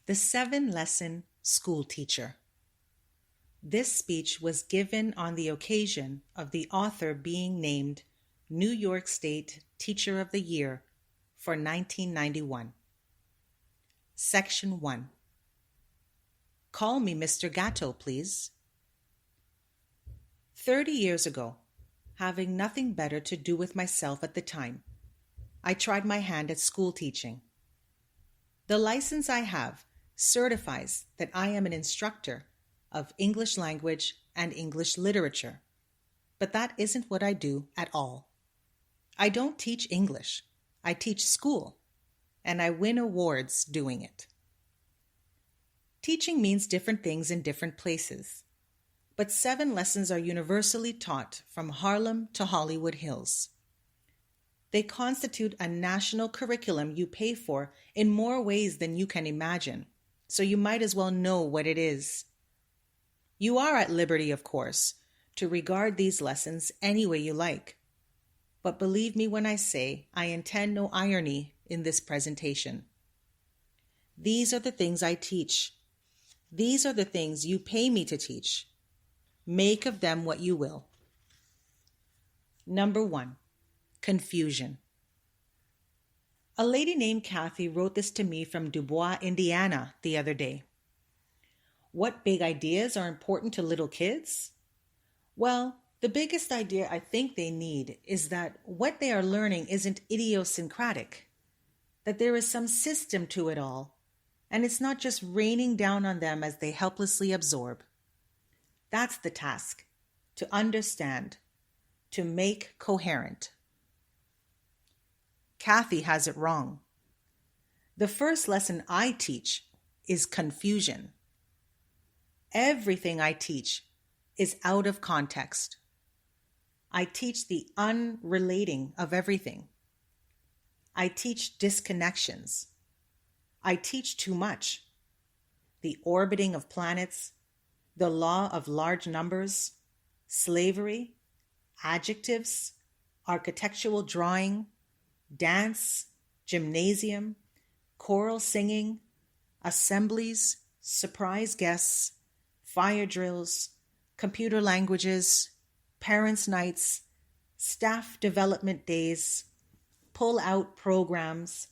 The 7-lesson school teacher. This speech was given on the occasion of the author being named New York State Teacher of the Year for 1991. Section 1. Call me Mr. Gatto, please. 30 years ago, having nothing better to do with myself at the time, I tried my hand at school teaching. The license I have certifies that I am an instructor of English language and English literature, but that isn't what I do at all. I don't teach English. I teach school, and I win awards doing it. Teaching means different things in different places, but 7 lessons are universally taught from Harlem to Hollywood Hills. They constitute a national curriculum you pay for in more ways than you can imagine, so you might as well know what it is. You are at liberty, of course, to regard these lessons any way you like. But believe me when I say I intend no irony in this presentation. These are the things I teach. These are the things you pay me to teach. Make of them what you will. Number 1. Confusion. A lady named Kathy wrote this to me from Dubois, Indiana, the other day. What big ideas are important to little kids? Well, the biggest idea I think they need is that what they are learning isn't idiosyncratic, that there is some system to it all, and it's not just raining down on them as they helplessly absorb. That's the task, to understand, to make coherent. Kathy has it wrong. The first lesson I teach is confusion. Everything I teach is out of context. I teach the unrelating of everything. I teach disconnections. I teach too much. The orbiting of planets, the law of large numbers, slavery, adjectives, architectural drawing, dance, gymnasium, choral singing, assemblies, surprise guests, fire drills, computer languages, parents' nights, staff development days, pull-out programs,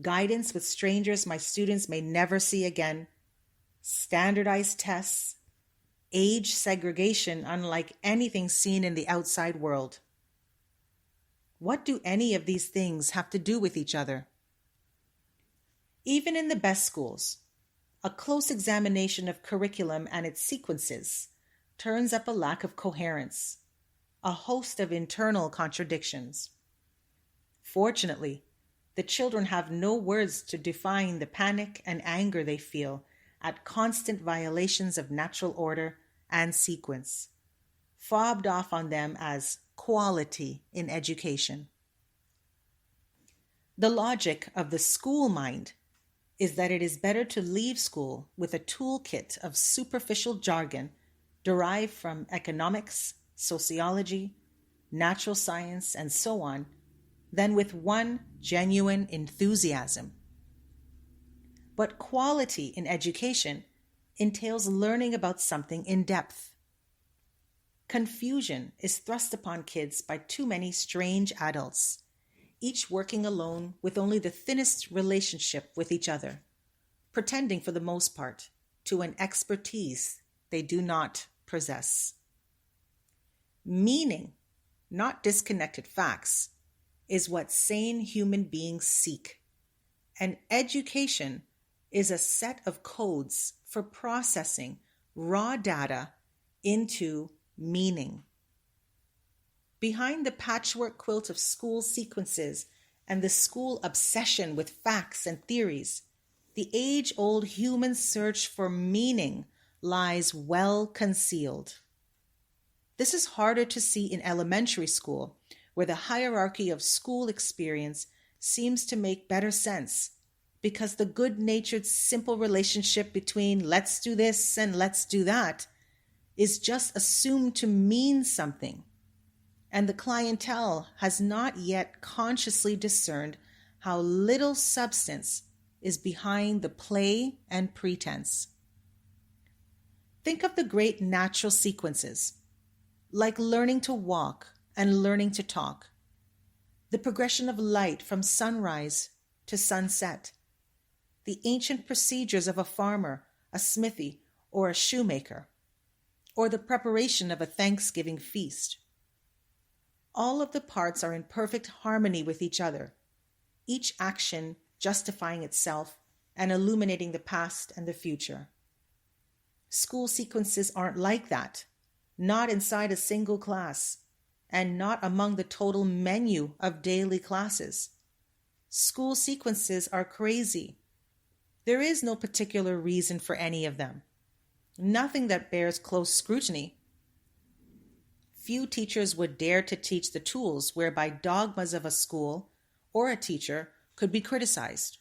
guidance with strangers my students may never see again, standardized tests, age segregation unlike anything seen in the outside world. What do any of these things have to do with each other? Even in the best schools, a close examination of curriculum and its sequences turns up a lack of coherence, a host of internal contradictions. Fortunately, the children have no words to define the panic and anger they feel at constant violations of natural order and sequence, fobbed off on them as quality in education. The logic of the school mind is that it is better to leave school with a toolkit of superficial jargon derived from economics, sociology, natural science, and so on, than with one genuine enthusiasm. But quality in education entails learning about something in depth. Confusion is thrust upon kids by too many strange adults, each working alone with only the thinnest relationship with each other, pretending for the most part to an expertise they do not possess. Meaning, not disconnected facts, is what sane human beings seek, and education is a set of codes for processing raw data into meaning. Behind the patchwork quilt of school sequences and the school obsession with facts and theories, the age-old human search for meaning lies well concealed. This is harder to see in elementary school, where the hierarchy of school experience seems to make better sense, because the good-natured, simple relationship between let's do this and let's do that is just assumed to mean something, and the clientele has not yet consciously discerned how little substance is behind the play and pretense. Think of the great natural sequences, like learning to walk and learning to talk, the progression of light from sunrise to sunset, the ancient procedures of a farmer, a smithy, or a shoemaker, or the preparation of a Thanksgiving feast. All of the parts are in perfect harmony with each other, each action justifying itself and illuminating the past and the future. School sequences aren't like that, not inside a single class, and not among the total menu of daily classes. School sequences are crazy. There is no particular reason for any of them. Nothing that bears close scrutiny. Few teachers would dare to teach the tools whereby dogmas of a school or a teacher could be criticized,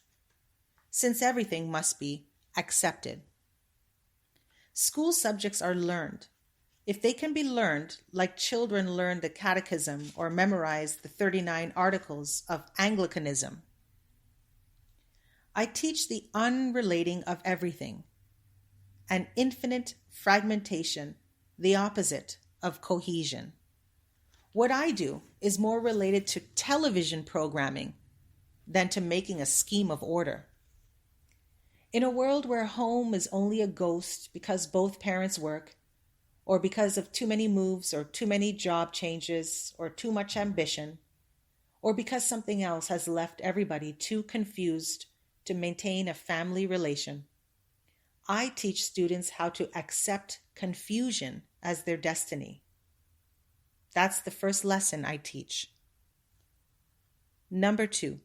since everything must be accepted. School subjects are learned. If they can be learned, like children learn the catechism or memorize the 39 articles of Anglicanism. I teach the unrelating of everything, an infinite fragmentation, the opposite of cohesion. What I do is more related to television programming than to making a scheme of order. In a world where home is only a ghost because both parents work, or because of too many moves or too many job changes or too much ambition, or because something else has left everybody too confused to maintain a family relation, I teach students how to accept confusion as their destiny. That's the first lesson I teach. Number 2,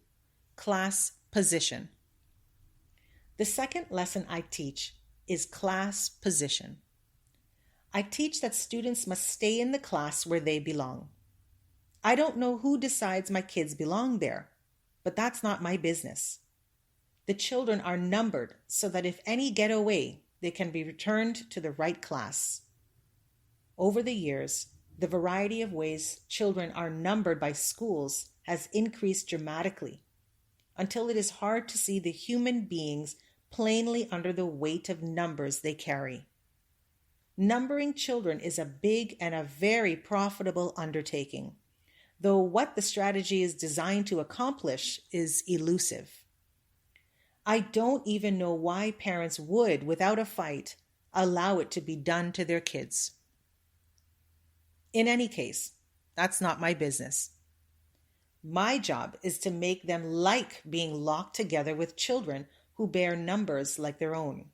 class position. The second lesson I teach is class position. I teach that students must stay in the class where they belong. I don't know who decides my kids belong there, but that's not my business. The children are numbered so that if any get away, they can be returned to the right class. Over the years, the variety of ways children are numbered by schools has increased dramatically, until it is hard to see the human beings plainly under the weight of numbers they carry. Numbering children is a big and a very profitable undertaking, though what the strategy is designed to accomplish is elusive. I don't even know why parents would, without a fight, allow it to be done to their kids. In any case, that's not my business. My job is to make them like being locked together with children who bear numbers like their own,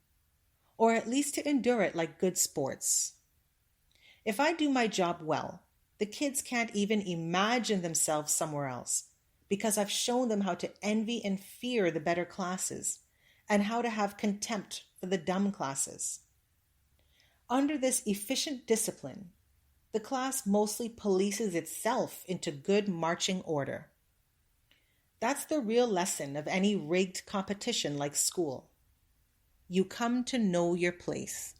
or at least to endure it like good sports. If I do my job well, the kids can't even imagine themselves somewhere else, because I've shown them how to envy and fear the better classes, and how to have contempt for the dumb classes. Under this efficient discipline, the class mostly polices itself into good marching order. That's the real lesson of any rigged competition like school. You come to know your place.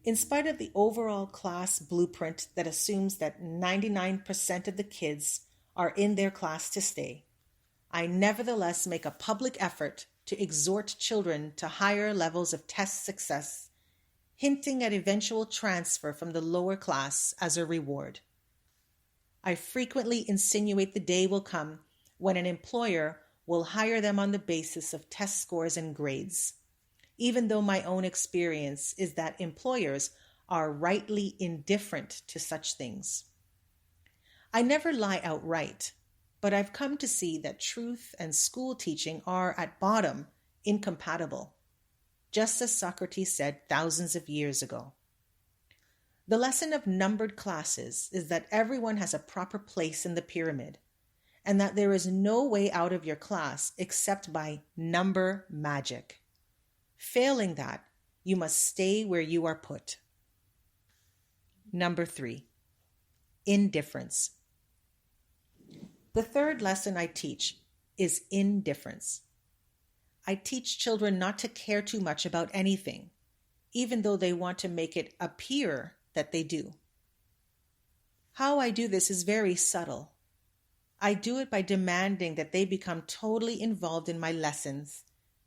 In spite of the overall class blueprint that assumes that 99% of the kids are in their class to stay, I nevertheless make a public effort to exhort children to higher levels of test success, hinting at eventual transfer from the lower class as a reward. I frequently insinuate the day will come when an employer will hire them on the basis of test scores and grades, even though my own experience is that employers are rightly indifferent to such things. I never lie outright, but I've come to see that truth and school teaching are, at bottom, incompatible, just as Socrates said thousands of years ago. The lesson of numbered classes is that everyone has a proper place in the pyramid, and that there is no way out of your class except by number magic. Failing that, you must stay where you are put. Number 3, indifference. The third lesson I teach is indifference. I teach children not to care too much about anything, even though they want to make it appear that they do. How I do this is very subtle. I do it by demanding that they become totally involved in my lessons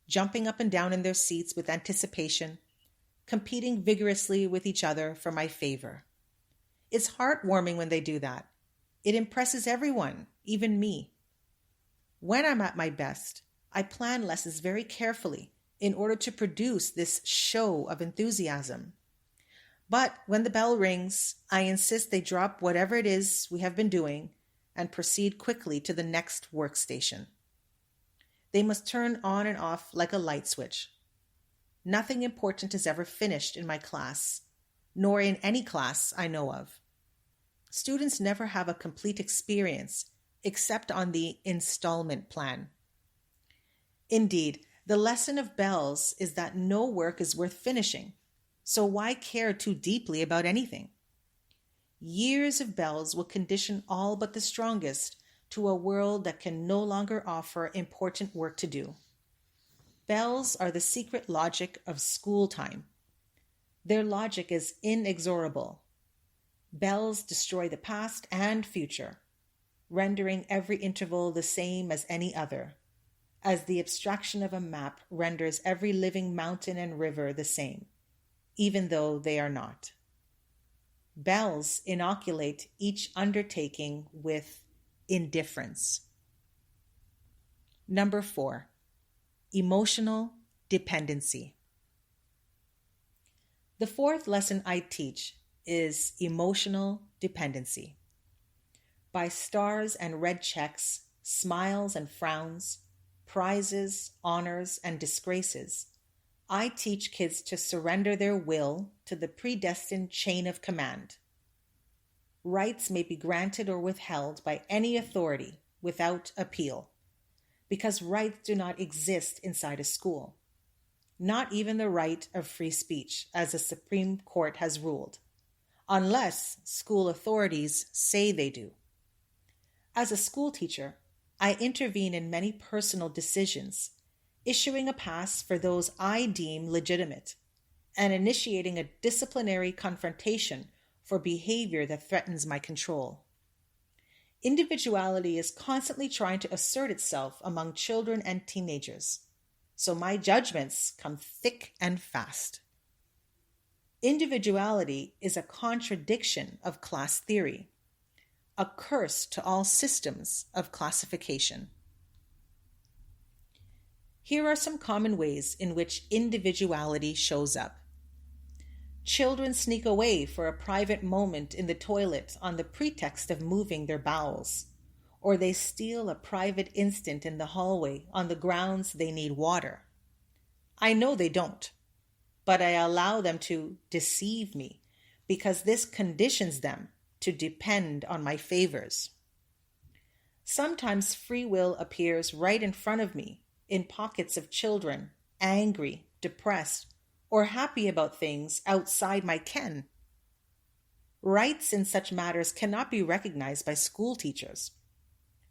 jumping up and down in their seats with anticipation, competing vigorously with each other for my favor. It's heartwarming when they do that. It impresses everyone, even me. When I'm at my best, I plan lessons very carefully in order to produce this show of enthusiasm. But when the bell rings, I insist they drop whatever it is we have been doing and proceed quickly to the next workstation. They must turn on and off like a light switch. Nothing important is ever finished in my class, nor in any class I know of. Students never have a complete experience except on the installment plan. Indeed, the lesson of bells is that no work is worth finishing, so why care too deeply about anything? Years of bells will condition all but the strongest to a world that can no longer offer important work to do. Bells are the secret logic of school time. Their logic is inexorable. Bells destroy the past and future, rendering every interval the same as any other, as the abstraction of a map renders every living mountain and river the same, even though they are not. Bells inoculate each undertaking with indifference. Number 4, emotional dependency. The fourth lesson I teach is emotional dependency. By stars and red checks, smiles and frowns, prizes, honors, and disgraces, I teach kids to surrender their will to the predestined chain of command. Rights may be granted or withheld by any authority without appeal, because rights do not exist inside a school. Not even the right of free speech, as the Supreme Court has ruled, unless school authorities say they do. As a school teacher, I intervene in many personal decisions, issuing a pass for those I deem legitimate, and initiating a disciplinary confrontation for behavior that threatens my control. Individuality is constantly trying to assert itself among children and teenagers, so my judgments come thick and fast. Individuality is a contradiction of class theory, a curse to all systems of classification. Here are some common ways in which individuality shows up. Children sneak away for a private moment in the toilet on the pretext of moving their bowels, or they steal a private instant in the hallway on the grounds they need water. I know they don't, but I allow them to deceive me because this conditions them to depend on my favors. Sometimes free will appears right in front of me in pockets of children, angry, depressed, or happy about things outside my ken. Rights in such matters cannot be recognized by school teachers.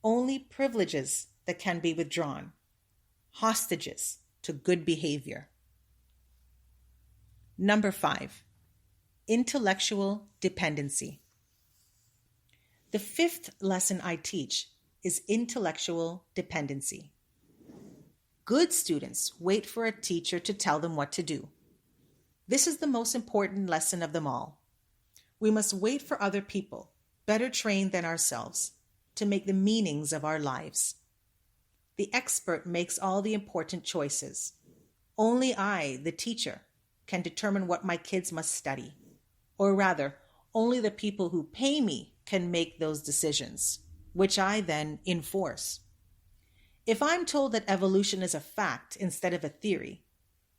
Only privileges that can be withdrawn, hostages to good behavior. Number 5, intellectual dependency. The fifth lesson I teach is intellectual dependency. Good students wait for a teacher to tell them what to do. This is the most important lesson of them all. We must wait for other people, better trained than ourselves, to make the meanings of our lives. The expert makes all the important choices. Only I, the teacher, can determine what my kids must study. Or rather, only the people who pay me can make those decisions, which I then enforce. If I'm told that evolution is a fact instead of a theory,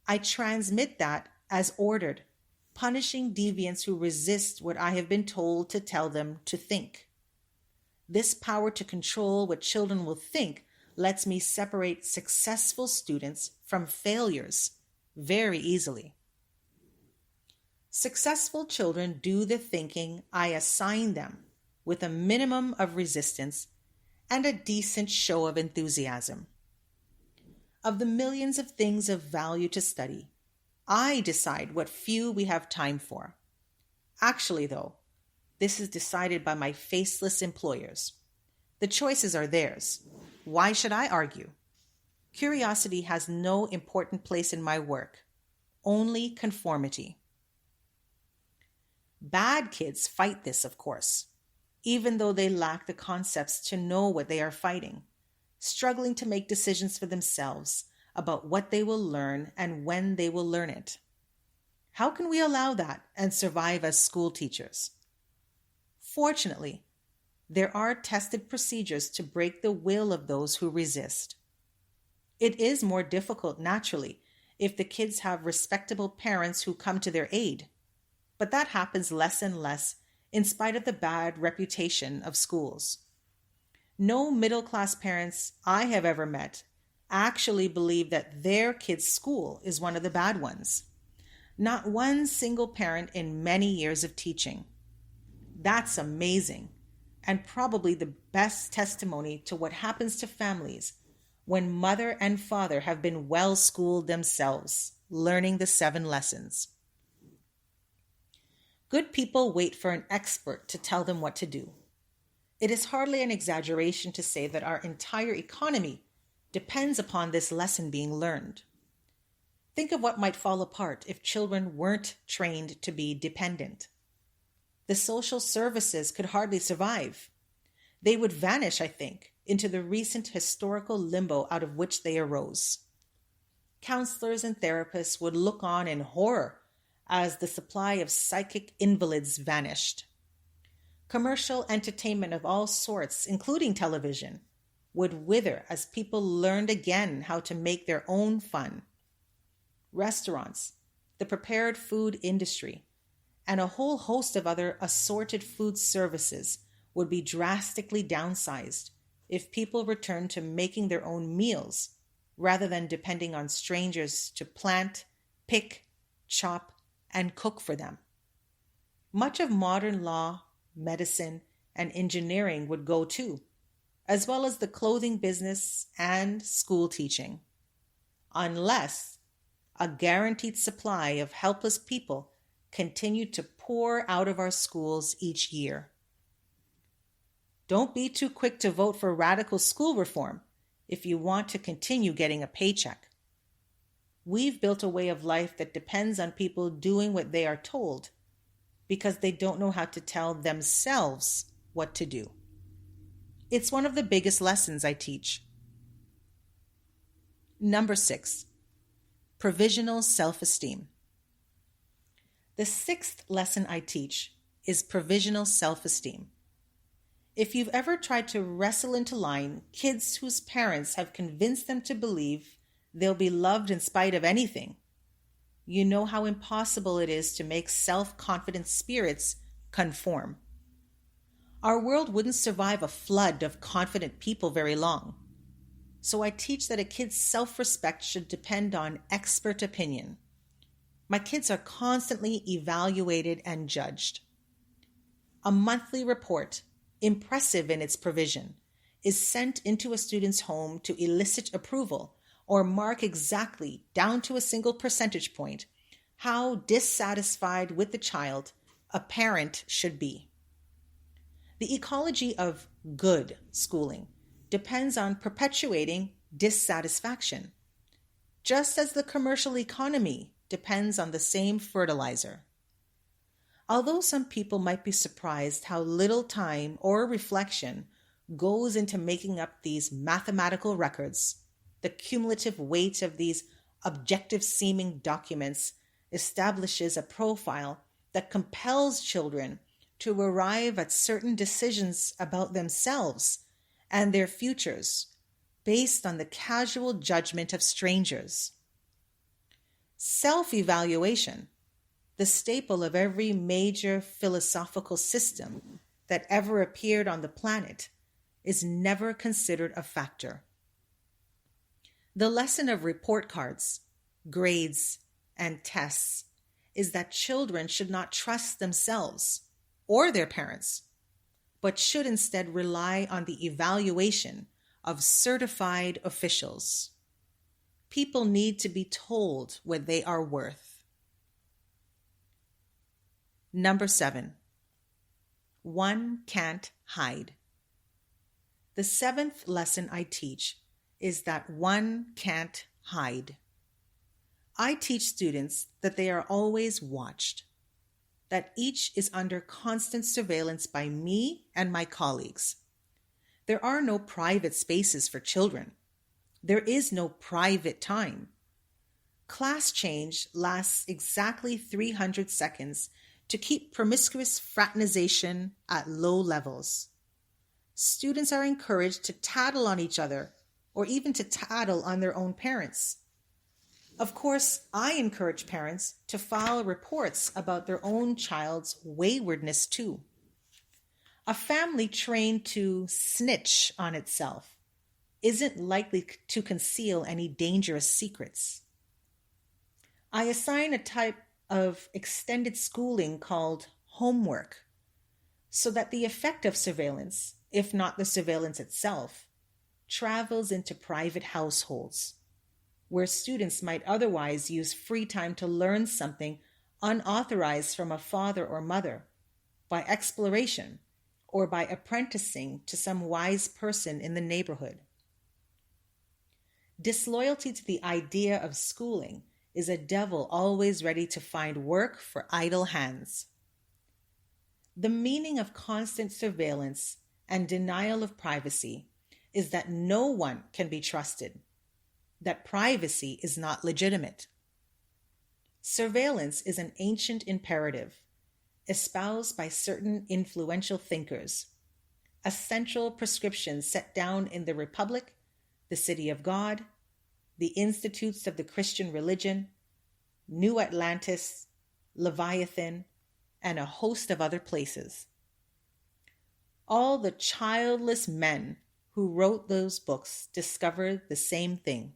I transmit that as ordered, punishing deviants who resist what I have been told to tell them to think. This power to control what children will think lets me separate successful students from failures very easily. Successful children do the thinking I assign them with a minimum of resistance and a decent show of enthusiasm. Of the millions of things of value to study, I decide what few we have time for. Actually, though, this is decided by my faceless employers. The choices are theirs. Why should I argue? Curiosity has no important place in my work, only conformity. Bad kids fight this, of course, even though they lack the concepts to know what they are fighting, struggling to make decisions for themselves about what they will learn and when they will learn it. How can we allow that and survive as school teachers? Fortunately, there are tested procedures to break the will of those who resist. It is more difficult, naturally, if the kids have respectable parents who come to their aid, but that happens less and less in spite of the bad reputation of schools. No middle-class parents I have ever met actually believe that their kid's school is one of the bad ones. Not one single parent in many years of teaching. That's amazing, and probably the best testimony to what happens to families when mother and father have been well schooled themselves, learning the 7 lessons. Good people wait for an expert to tell them what to do. It is hardly an exaggeration to say that our entire economy depends upon this lesson being learned. Think of what might fall apart if children weren't trained to be dependent. The social services could hardly survive. They would vanish, I think, into the recent historical limbo out of which they arose. Counselors and therapists would look on in horror as the supply of psychic invalids vanished. Commercial entertainment of all sorts, including television, would wither as people learned again how to make their own fun. Restaurants, the prepared food industry, and a whole host of other assorted food services would be drastically downsized if people returned to making their own meals rather than depending on strangers to plant, pick, chop, and cook for them. Much of modern law, medicine, and engineering would go too, as well as the clothing business and school teaching, unless a guaranteed supply of helpless people continued to pour out of our schools each year. Don't be too quick to vote for radical school reform if you want to continue getting a paycheck. We've built a way of life that depends on people doing what they are told because they don't know how to tell themselves what to do. It's one of the biggest lessons I teach. Number 6, provisional self-esteem. The 6th lesson I teach is provisional self-esteem. If you've ever tried to wrestle into line kids whose parents have convinced them to believe they'll be loved in spite of anything, you know how impossible it is to make self-confident spirits conform. Our world wouldn't survive a flood of confident people very long. So I teach that a kid's self-respect should depend on expert opinion. My kids are constantly evaluated and judged. A monthly report, impressive in its provision, is sent into a student's home to elicit approval or mark exactly, down to a single percentage point, how dissatisfied with the child a parent should be. The ecology of good schooling depends on perpetuating dissatisfaction, just as the commercial economy depends on the same fertilizer. Although some people might be surprised how little time or reflection goes into making up these mathematical records, the cumulative weight of these objective-seeming documents establishes a profile that compels children to arrive at certain decisions about themselves and their futures based on the casual judgment of strangers. Self-evaluation, the staple of every major philosophical system that ever appeared on the planet, is never considered a factor. The lesson of report cards, grades, and tests is that children should not trust themselves or their parents, but should instead rely on the evaluation of certified officials. People need to be told what they are worth. Number 7, one can't hide. The 7th lesson I teach is that one can't hide. I teach students that they are always watched, that each is under constant surveillance by me and my colleagues. There are no private spaces for children. There is no private time. Class change lasts exactly 300 seconds to keep promiscuous fraternization at low levels. Students are encouraged to tattle on each other or even to tattle on their own parents. Of course, I encourage parents to file reports about their own child's waywardness too. A family trained to snitch on itself isn't likely to conceal any dangerous secrets. I assign a type of extended schooling called homework so that the effect of surveillance, if not the surveillance itself, travels into private households, where students might otherwise use free time to learn something unauthorized from a father or mother, by exploration, or by apprenticing to some wise person in the neighborhood. Disloyalty to the idea of schooling is a devil always ready to find work for idle hands. The meaning of constant surveillance and denial of privacy is that no one can be trusted, that privacy is not legitimate. Surveillance is an ancient imperative, espoused by certain influential thinkers, a central prescription set down in the Republic, the City of God, the Institutes of the Christian Religion, New Atlantis, Leviathan, and a host of other places. All the childless men who wrote those books discovered the same thing.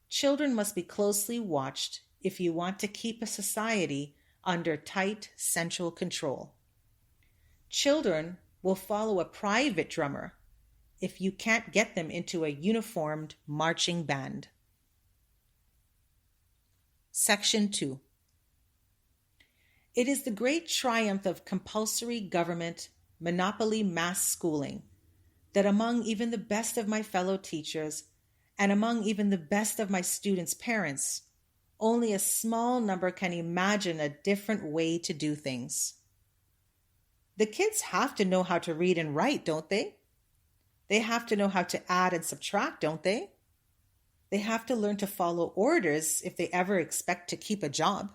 Children must be closely watched if you want to keep a society under tight central control. Children will follow a private drummer if you can't get them into a uniformed marching band. Section 2. It is the great triumph of compulsory government monopoly mass schooling that among even the best of my fellow teachers and among even the best of my students' parents, only a small number can imagine a different way to do things. The kids have to know how to read and write, don't they? They have to know how to add and subtract, don't they? They have to learn to follow orders if they ever expect to keep a job.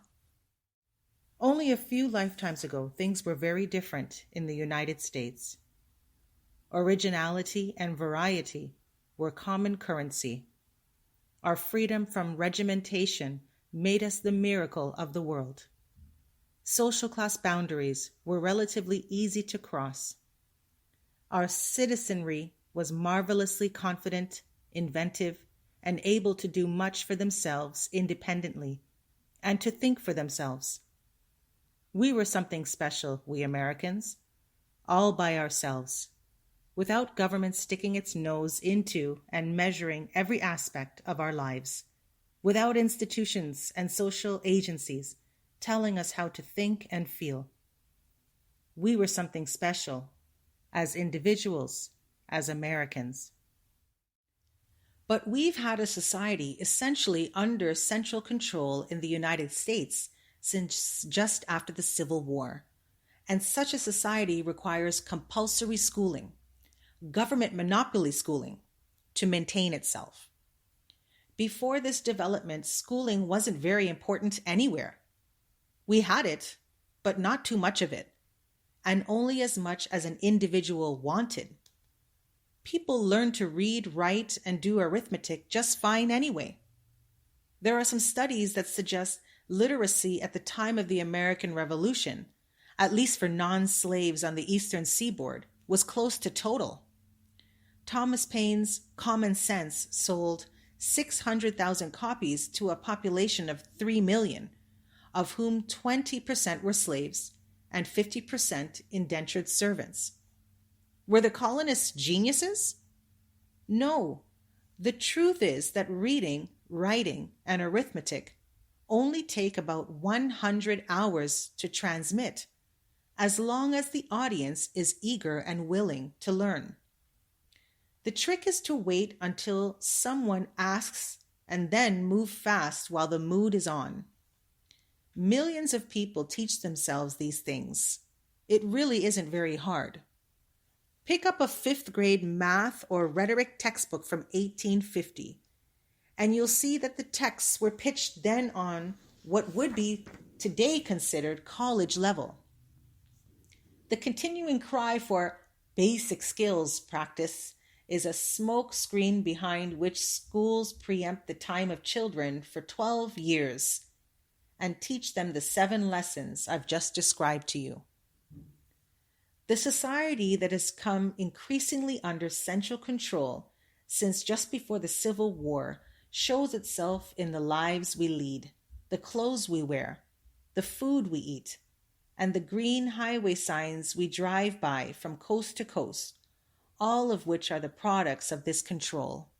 Only a few lifetimes ago, things were very different in the United States. Originality and variety were common currency. Our freedom from regimentation made us the miracle of the world. Social class boundaries were relatively easy to cross. Our citizenry was marvelously confident, inventive, and able to do much for themselves independently, and to think for themselves. We were something special, we Americans, all by ourselves, without government sticking its nose into and measuring every aspect of our lives, without institutions and social agencies telling us how to think and feel. We were something special, as individuals, as Americans. But we've had a society essentially under central control in the United States since just after the Civil War, and such a society requires compulsory schooling, government monopoly schooling, to maintain itself. Before this development, schooling wasn't very important anywhere. We had it, but not too much of it, and only as much as an individual wanted. People learn to read, write, and do arithmetic just fine anyway. There are some studies that suggest literacy at the time of the American Revolution, at least for non-slaves on the Eastern Seaboard, was close to total. Thomas Paine's Common Sense sold 600,000 copies to a population of 3 million, of whom 20% were slaves and 50% indentured servants. Were the colonists geniuses? No. The truth is that reading, writing, and arithmetic only take about 100 hours to transmit, as long as the audience is eager and willing to learn. The trick is to wait until someone asks and then move fast while the mood is on. Millions of people teach themselves these things. It really isn't very hard. Pick up a fifth grade math or rhetoric textbook from 1850, and you'll see that the texts were pitched then on what would be today considered college level. The continuing cry for basic skills practice is a smoke screen behind which schools preempt the time of children for 12 years and teach them the 7 lessons I've just described to you. The society that has come increasingly under central control since just before the Civil War shows itself in the lives we lead, the clothes we wear, the food we eat, and the green highway signs we drive by from coast to coast, all of which are the products of this control.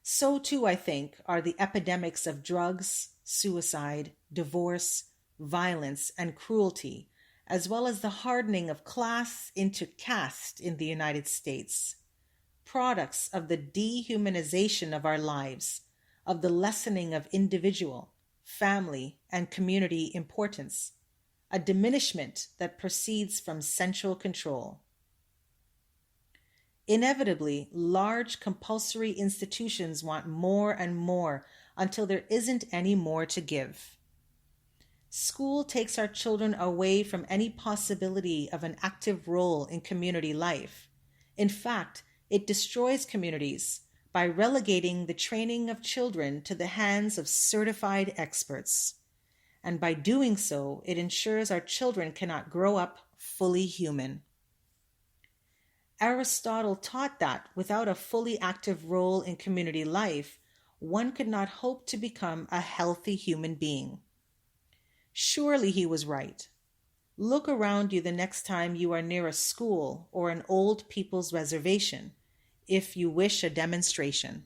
So too, I think, are the epidemics of drugs, suicide, divorce, violence, and cruelty, as well as the hardening of class into caste in the United States, products of the dehumanization of our lives, of the lessening of individual, family, and community importance, a diminishment that proceeds from central control. Inevitably, large compulsory institutions want more and more until there isn't any more to give. School takes our children away from any possibility of an active role in community life. In fact, it destroys communities by relegating the training of children to the hands of certified experts. And by doing so, it ensures our children cannot grow up fully human. Aristotle taught that without a fully active role in community life, one could not hope to become a healthy human being. Surely he was right. Look around you the next time you are near a school or an old people's reservation, if you wish a demonstration.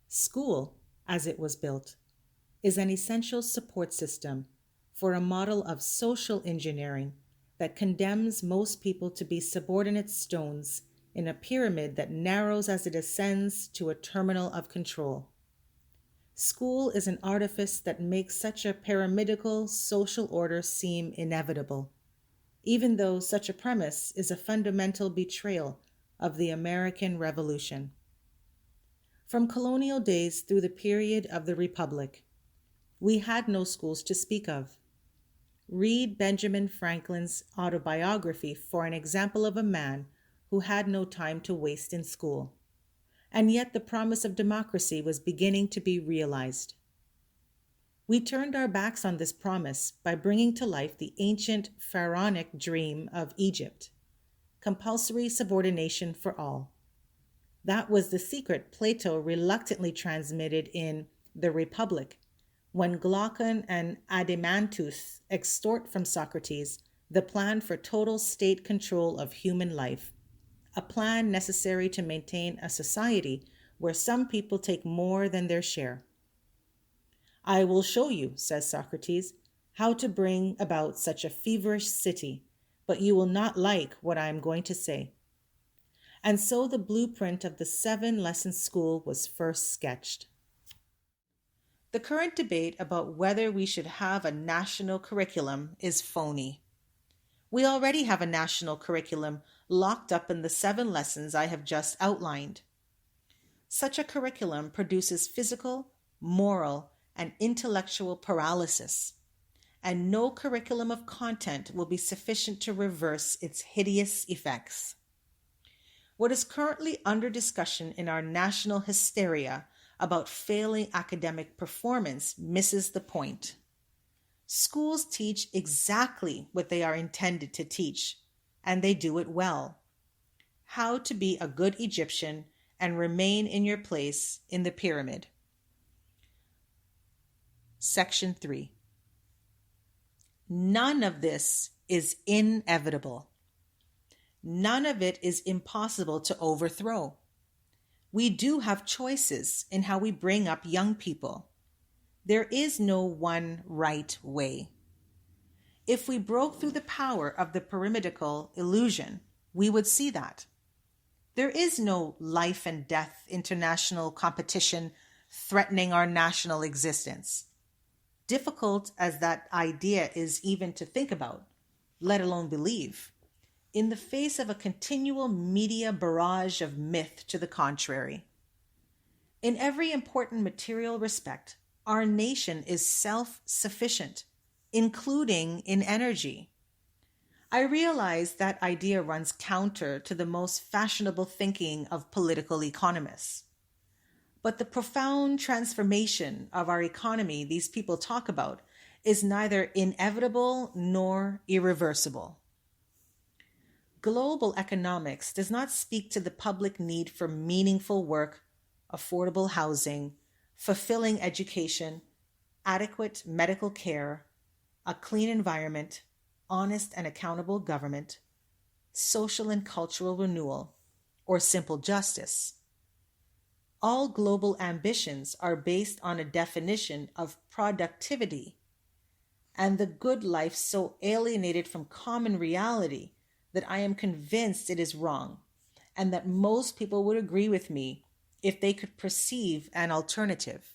School, as it was built, is an essential support system for a model of social engineering that condemns most people to be subordinate stones in a pyramid that narrows as it ascends to a terminal of control. School is an artifice that makes such a pyramidical social order seem inevitable, even though such a premise is a fundamental betrayal of the American Revolution. From colonial days through the period of the Republic, we had no schools to speak of. Read Benjamin Franklin's autobiography for an example of a man who had no time to waste in school. And yet the promise of democracy was beginning to be realized. We turned our backs on this promise by bringing to life the ancient pharaonic dream of Egypt, compulsory subordination for all. That was the secret Plato reluctantly transmitted in The Republic, when Glaucon and Adeimantus extort from Socrates the plan for total state control of human life, a plan necessary to maintain a society where some people take more than their share. I will show you, says Socrates, how to bring about such a feverish city, but you will not like what I am going to say. And so the blueprint of the 7-lesson school was first sketched. The current debate about whether we should have a national curriculum is phony. We already have a national curriculum locked up in the 7 lessons I have just outlined. Such a curriculum produces physical, moral, and intellectual paralysis, and no curriculum of content will be sufficient to reverse its hideous effects. What is currently under discussion in our national hysteria about failing academic performance misses the point. Schools teach exactly what they are intended to teach, and they do it well. How to be a good Egyptian and remain in your place in the pyramid. Section 3. None of this is inevitable. None of it is impossible to overthrow. We do have choices in how we bring up young people. There is no one right way. If we broke through the power of the pyramidical illusion, we would see that. There is no life and death international competition threatening our national existence. Difficult as that idea is even to think about, let alone believe, in the face of a continual media barrage of myth to the contrary. In every important material respect, our nation is self-sufficient, including in energy. I realize that idea runs counter to the most fashionable thinking of political economists. But the profound transformation of our economy these people talk about is neither inevitable nor irreversible. Global economics does not speak to the public need for meaningful work, affordable housing, fulfilling education, adequate medical care, a clean environment, honest and accountable government, social and cultural renewal, or simple justice. All global ambitions are based on a definition of productivity, and the good life so alienated from common reality that I am convinced it is wrong, and that most people would agree with me if they could perceive an alternative.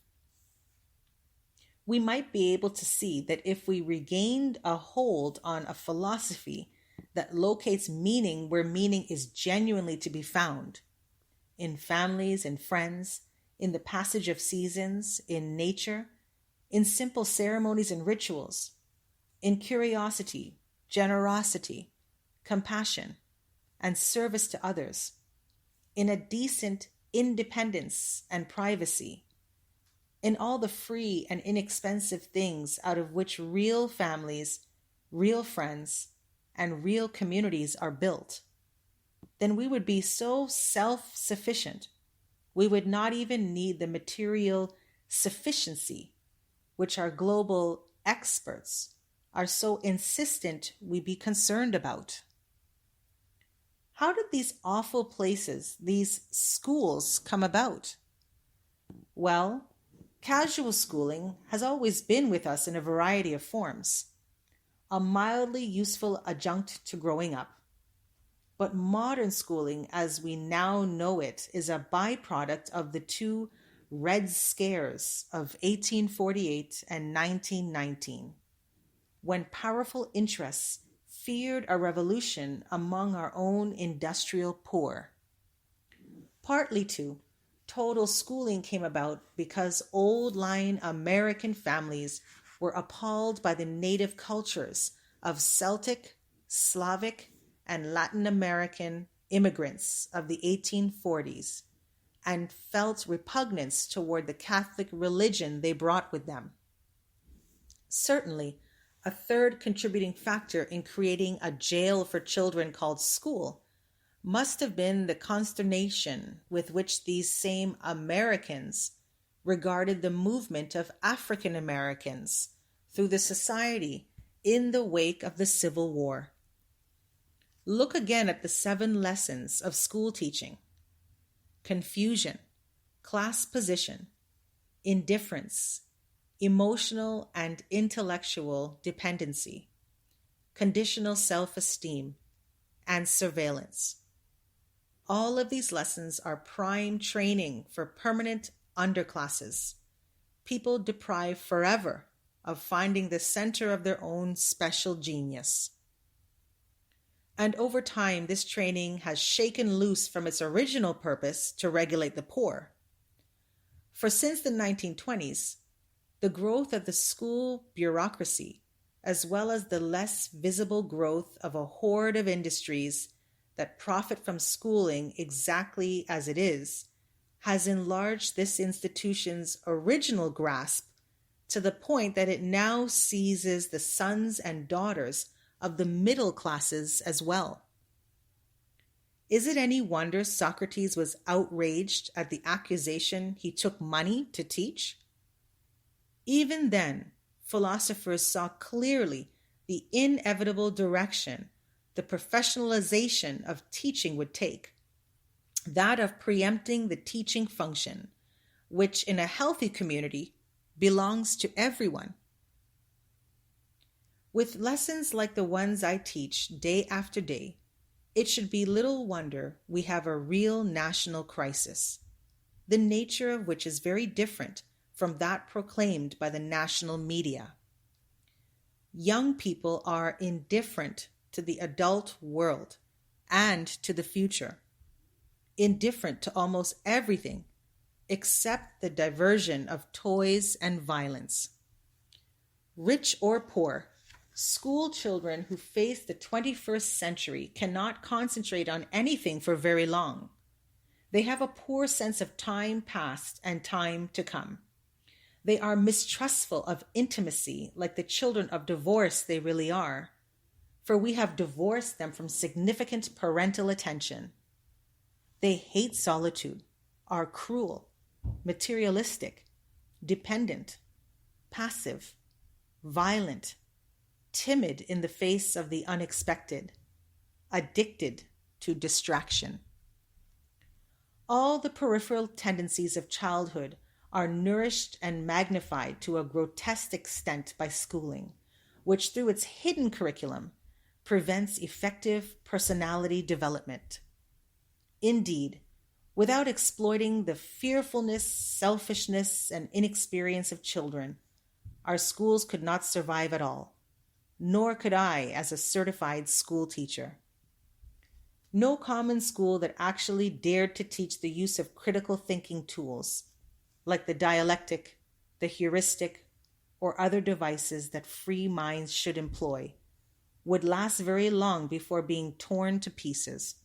We might be able to see that if we regained a hold on a philosophy that locates meaning where meaning is genuinely to be found, in families and friends, in the passage of seasons, in nature, in simple ceremonies and rituals, in curiosity, generosity, compassion, and service to others, in a decent independence and privacy, in all the free and inexpensive things out of which real families, real friends, and real communities are built, then we would be so self-sufficient, we would not even need the material sufficiency which our global experts are so insistent we be concerned about. How did these awful places, these schools, come about? Well, casual schooling has always been with us in a variety of forms, a mildly useful adjunct to growing up. But modern schooling, as we now know it, is a byproduct of the two Red Scares of 1848 and 1919, when powerful interests feared a revolution among our own industrial poor. Partly, too, total schooling came about because old-line American families were appalled by the native cultures of Celtic, Slavic, and Latin American immigrants of the 1840s and felt repugnance toward the Catholic religion they brought with them. Certainly, a third contributing factor in creating a jail for children called school must have been the consternation with which these same Americans regarded the movement of African Americans through the society in the wake of the Civil War. Look again at the 7 lessons of school teaching: confusion, class position, indifference, emotional and intellectual dependency, conditional self-esteem, and surveillance. All of these lessons are prime training for permanent underclasses, people deprived forever of finding the center of their own special genius. And over time, this training has shaken loose from its original purpose to regulate the poor. For since the 1920s, the growth of the school bureaucracy, as well as the less visible growth of a horde of industries that profit from schooling exactly as it is, has enlarged this institution's original grasp to the point that it now seizes the sons and daughters of the middle classes as well. Is it any wonder Socrates was outraged at the accusation he took money to teach? Even then, philosophers saw clearly the inevitable direction the professionalization of teaching would take, that of preempting the teaching function, which in a healthy community belongs to everyone. With lessons like the ones I teach day after day, it should be little wonder we have a real national crisis, the nature of which is very different from that proclaimed by the national media. Young people are indifferent to the adult world and to the future, indifferent to almost everything except the diversion of toys and violence. Rich or poor, school children who face the 21st century cannot concentrate on anything for very long. They have a poor sense of time past and time to come. They are mistrustful of intimacy like the children of divorce they really are, for we have divorced them from significant parental attention. They hate solitude, are cruel, materialistic, dependent, passive, violent, timid in the face of the unexpected, addicted to distraction. All the peripheral tendencies of childhood are nourished and magnified to a grotesque extent by schooling, which through its hidden curriculum prevents effective personality development. Indeed, without exploiting the fearfulness, selfishness, and inexperience of children, our schools could not survive at all, nor could I as a certified school teacher. No common school that actually dared to teach the use of critical thinking tools, like the dialectic, the heuristic, or other devices that free minds should employ, would last very long before being torn to pieces.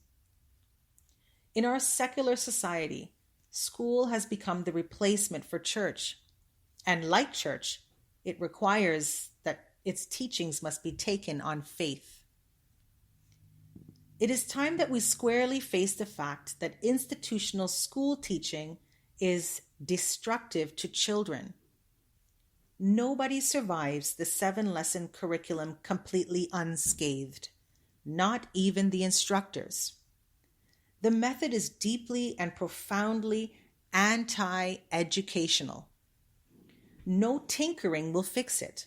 In our secular society, school has become the replacement for church, and like church, it requires that its teachings must be taken on faith. It is time that we squarely face the fact that institutional school teaching is destructive to children. Nobody survives the 7-lesson curriculum completely unscathed, not even the instructors. The method is deeply and profoundly anti-educational. No tinkering will fix it.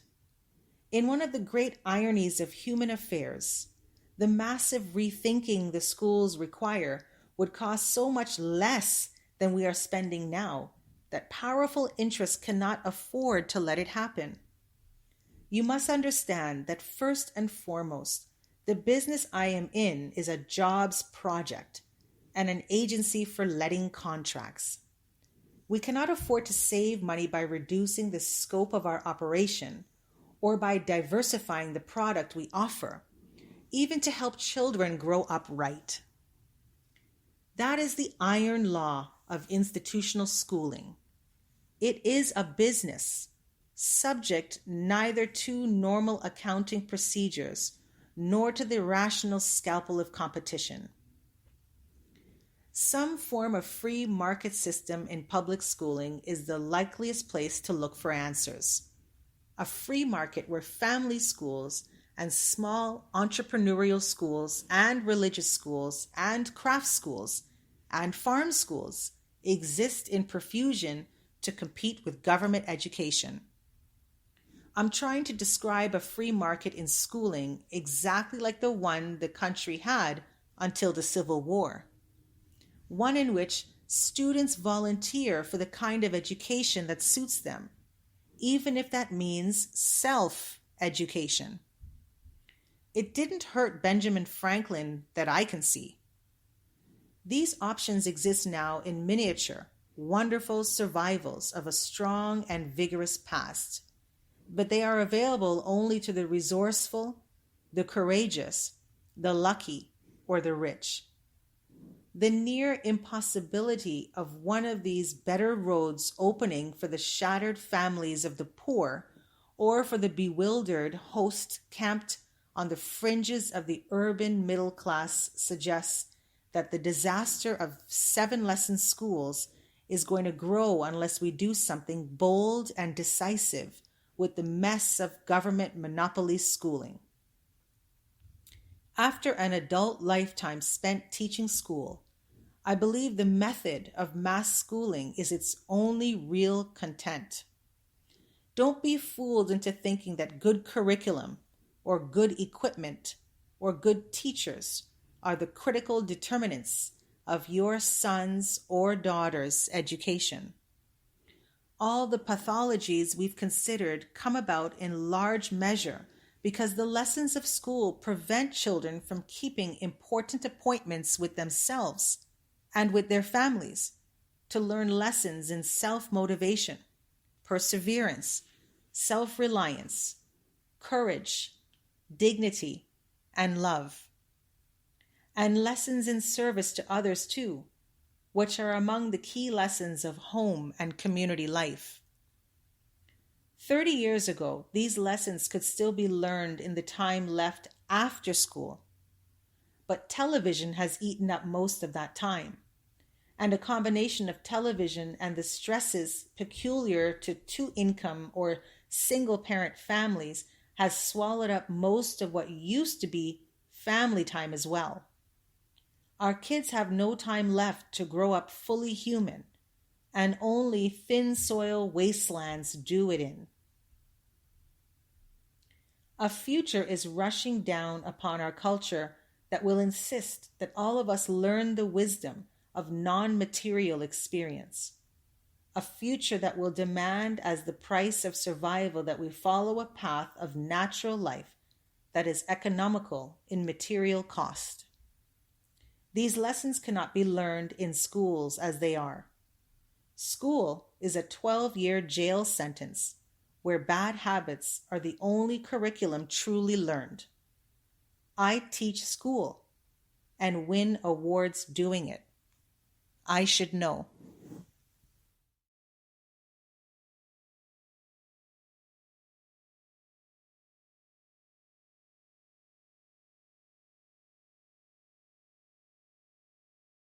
In one of the great ironies of human affairs, the massive rethinking the schools require would cost so much less than we are spending now that powerful interests cannot afford to let it happen. You must understand that first and foremost, the business I am in is a jobs project and an agency for letting contracts. We cannot afford to save money by reducing the scope of our operation or by diversifying the product we offer, even to help children grow up right. That is the iron law of institutional schooling. It is a business, subject neither to normal accounting procedures nor to the rational scalpel of competition. Some form of free market system in public schooling is the likeliest place to look for answers. A free market where family schools and small entrepreneurial schools and religious schools and craft schools and farm schools exist in profusion to compete with government education. I'm trying to describe a free market in schooling exactly like the one the country had until the Civil War. One in which students volunteer for the kind of education that suits them, even if that means self-education. It didn't hurt Benjamin Franklin that I can see. These options exist now in miniature, wonderful survivals of a strong and vigorous past, but they are available only to the resourceful, the courageous, the lucky, or the rich. The near impossibility of one of these better roads opening for the shattered families of the poor or for the bewildered host camped on the fringes of the urban middle class suggests that the disaster of 7-lesson schools is going to grow unless we do something bold and decisive with the mess of government monopoly schooling. After an adult lifetime spent teaching school, I believe the method of mass schooling is its only real content. Don't be fooled into thinking that good curriculum, or good equipment, or good teachers are the critical determinants of your son's or daughter's education. All the pathologies we've considered come about in large measure because the lessons of school prevent children from keeping important appointments with themselves and with their families to learn lessons in self-motivation, perseverance, self-reliance, courage, dignity, and love. And lessons in service to others too, which are among the key lessons of home and community life. 30 years ago, these lessons could still be learned in the time left after school, but television has eaten up most of that time, and a combination of television and the stresses peculiar to two-income or single-parent families has swallowed up most of what used to be family time as well. Our kids have no time left to grow up fully human, and only thin soil wastelands do it in. A future is rushing down upon our culture that will insist that all of us learn the wisdom of non-material experience. A future that will demand as the price of survival that we follow a path of natural life that is economical in material cost. These lessons cannot be learned in schools as they are. School is a 12-year jail sentence where bad habits are the only curriculum truly learned. I teach school and win awards doing it. I should know.